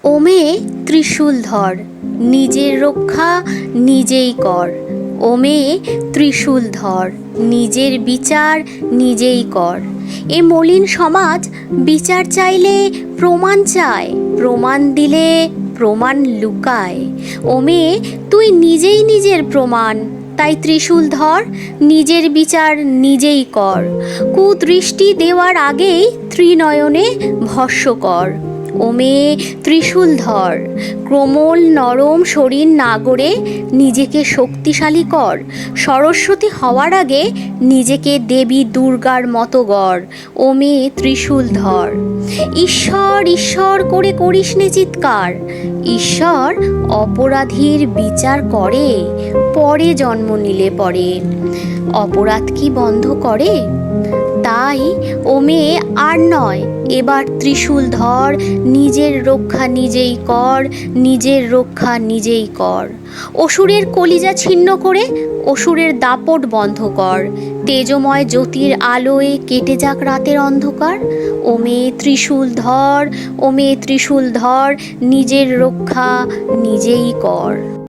ও মেয়ে ত্রিশূলধর, নিজের রক্ষা নিজেই কর। ও মেয়ে ত্রিশূলধর, নিজের বিচার নিজেই কর। এ মলিন সমাজ বিচার চাইলে প্রমাণ চায়, প্রমাণ দিলে প্রমাণ লুকায়। ও মেয়ে তুই নিজেই নিজের প্রমাণ, তাই ত্রিশূল ধর, নিজের বিচার নিজেই কর। কুদৃষ্টি দেওয়ার আগেই ত্রিনয়নে ভস্য কর। ও মেয়ে ত্রিশূল ধর, কোমল নরম শরীর না গড়ে নিজেকে শক্তিশালী কর। সরস্বতী হওয়ার আগে নিজেকে দেবী দুর্গার মতো গড়। ও মেয়ে ত্রিশূল ধর, ঈশ্বর ঈশ্বর করে করিস নে চিৎকার। ঈশ্বর অপরাধীর বিচার করে, পরে জন্ম নিলে পরে। অপরাধ কি বন্ধ করে? তাই ও মেয়ে আর নয়, এবার ত্রিশূল ধর, নিজের রক্ষা নিজেই কর, নিজের রক্ষা নিজেই কর। অসুরের কলিজা ছিন্ন করে অসুরের দাপট বন্ধ কর। তেজময় জ্যোতির আলোয় কেটে যাক রাতের অন্ধকার। ও মেয়ে ত্রিশূল ধর, ও মেয়ে ত্রিশূল ধর, নিজের রক্ষা নিজেই কর।